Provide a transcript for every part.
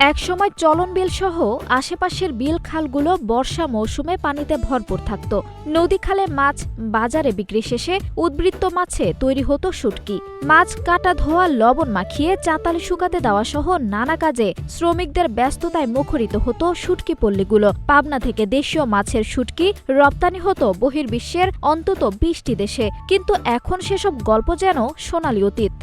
একসময় চলন বিল সহ আশেপাশের বিল খালগুলো বর্ষা মৌসুমে পানিতে ভরপুর থাকত। নদী খালে মাছ বাজারে বিক্রি শেষে উদ্বৃত্ত মাছে তৈরি হতো শুটকি। মাছ কাটা ধোয়া, লবণ মাখিয়ে চাতালে শুকাতে দেওয়া সহ নানা কাজে শ্রমিকদের ব্যস্ততায় মুখরিত হতো শুটকি পল্লীগুলো। পাবনা থেকে দেশীয় মাছের শুটকি রপ্তানি হতো বহির্বিশ্বের অন্তত 20টি দেশে, কিন্তু এখন সেসব গল্প যেন সোনালী অতীত।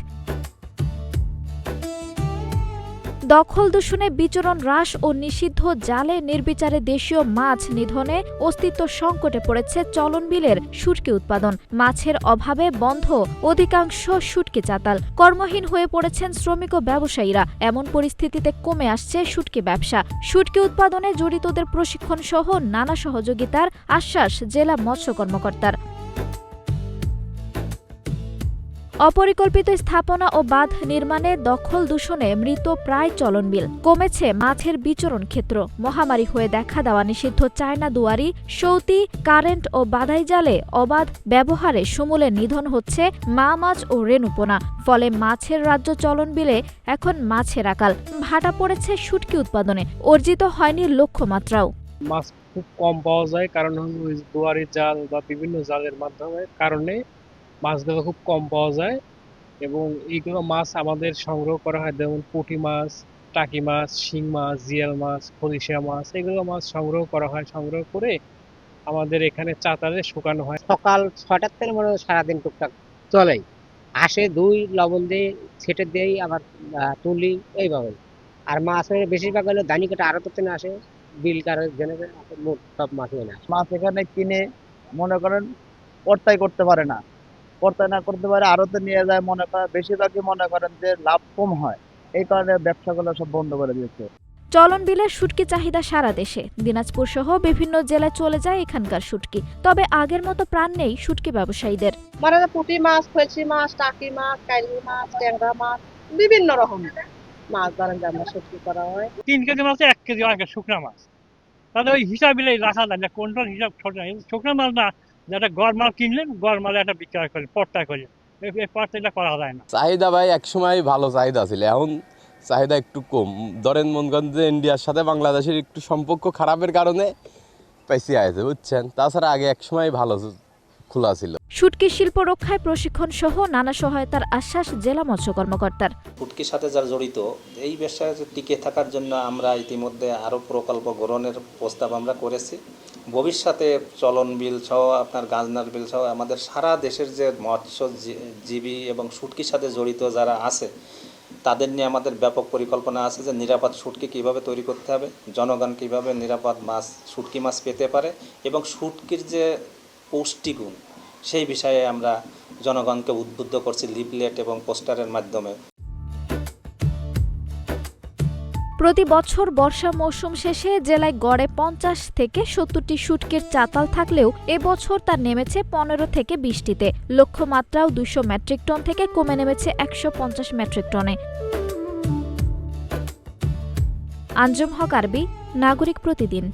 দখল দূষণে বিচরণ হ্রাস ও নিষিদ্ধ জালে নির্বিচারে দেশীয় মাছ নিধনে অস্তিত্ব সংকটে পড়েছে চলন বিলের শুটকি উৎপাদন। মাছের অভাবে বন্ধ অধিকাংশ শুটকি চাতাল, কর্মহীন হয়ে পড়েছেন শ্রমিক ও ব্যবসায়ীরা। এমন পরিস্থিতিতে কমে আসছে শুটকি ব্যবসা। শুটকি উৎপাদনে জড়িতদের প্রশিক্ষণ সহ নানা সহযোগিতার আশ্বাস জেলা মৎস্য কর্মকর্তার। অপরিকল্পিত স্থাপনা ও বাঁধ নির্মাণে দখল দূষণে মৃত প্রায় চলন বিল। কমেছে মাছের বিচরণ ক্ষেত্র। মহামারী হয়ে দেখা দেওয়া নিষিদ্ধ চায়না দুয়ারি, সৌতি, কারেন্ট ও বাধাই জালে অবাধ ব্যবহারে সমূলে নিধন হচ্ছে মা মাছ ও রেণুপোনা। ফলে মাছের রাজ্য চলন বিলে এখন মাছের আকাল। ভাটা পড়েছে শুটকি উৎপাদনে, অর্জিত হয়নি লক্ষ্যমাত্রাও। মাছ খুব কম পাওয়া যায়, কারণ দুয়ারি জাল বা বিভিন্ন জালের মাধ্যমে কারণে মাছগুলো খুব কম পাওয়া যায়। এবং এইগুলো মাছ আমাদের সংগ্রহ করা হয়, যেমন পুঁটি মাছ, টাকি মাছ, শিং মাছ, জিয়াল মাছ, খলিশা মাছ, এগুলো মাছ সংগ্রহ করা হয়। সংগ্রহ করে আমাদের এখানে চাতালে শুকানো হয়। সকাল 6টার থেকে মনে হয় সারাদিন টুকটাক চলেই, আসে দুই লবণ দিয়ে ছেটে দিয়েই আবার তুলি, এইভাবে। আর মাছের বেশিরভাগ হলো দানি কাটা আরো তো আসে, বিল কারের জন্য সব মাছ এনে আসে। মাছ এখানে কিনে মনে করেন পর্তাই করতে পারে না, পর্তায় না করতে পারে আড়তে নিয়ে যায়। মনে করেন বেশিরভাগই মনে করেন যে লাভ কম হয়, এই কারণে ব্যবসাগুলো সব বন্ধ করে দিয়েছে। চলন বিলের শুটকি চাহিদা সারা দেশে। দিনাজপুর সহ বিভিন্ন জেলায় চলে যায় এখানকার শুটকি। তবে আগের মতো প্রাণ নেই শুটকি ব্যবসায়ীদের। মানে পুঁটি মাছ, ফলসি মাছ, টাকি মাছ, কাইলি মাছ, ট্যাংরা মাছ, বিভিন্ন রকম মাছ ধরেন যে আমরা শুটকি করা হয়। 3 কেজি মাছে 1 কেজি আগে শুকনা মাছ, তাহলে ওই হিসাবে রাখা যায় না। কোনটার হিসাব শুকনা মাছ না, যেটা গড় মাল কিনলেন, গড় মালে একটা বিক্রয় করে পর্তা করে, এই পর্তাটা করা যায় না। চাহিদা ভাই একসময় ভালো চাহিদা ছিল, এখন চাহিদা একটু কম। ধরেন মনগঞ্জে ইন্ডিয়ার সাথে বাংলাদেশের একটু সম্পর্ক খারাপের কারণে পাইসি আছে, বুঝছেন। তাছাড়া আগে একসময় ভালো খোলা ছিল। শুটকি শিল্প রক্ষায় প্রশিক্ষণ সহ নানা সহায়তার আশ্বাস জেলা মৎস্য কর্মকর্তার। শুটকির সাথে যারা জড়িত, এই ব্যবসায় টিকে থাকার জন্য আমরা ইতিমধ্যে আরও প্রকল্প গ্রহণের প্রস্তাব আমরা করেছি। ভবিষ্যতে চলন বিল সহ আপনার গাজনার বিল সহ আমাদের সারা দেশের যে মৎস্যজীবী এবং শুটকির সাথে জড়িত যারা আছে, তাদের নিয়ে আমাদের ব্যাপক পরিকল্পনা আছে যে নিরাপদ শুটকি কীভাবে তৈরি করতে হবে, জনগণ কীভাবে নিরাপদ মাছ, শুটকি মাছ পেতে পারে, এবং শুটকির যে পুষ্টিগুণ সেই বিষয়ে আমরা জনগণকে উদ্বুদ্ধ করছি লিফলেট এবং পোস্টারের মাধ্যমে। প্রতি বছর বর্ষা মৌসুম শেষে জেলায় গড়ে 50 থেকে 70টি শুটকির চাতাল থাকলেও এবছর তা নেমেছে 15 থেকে 20টিতে। লক্ষ্যমাত্রাও 200 মেট্রিক টন থেকে কমে নেমেছে 150 মেট্রিক টনে। আঞ্জুম হক আরবি, নাগরিক প্রতিদিন।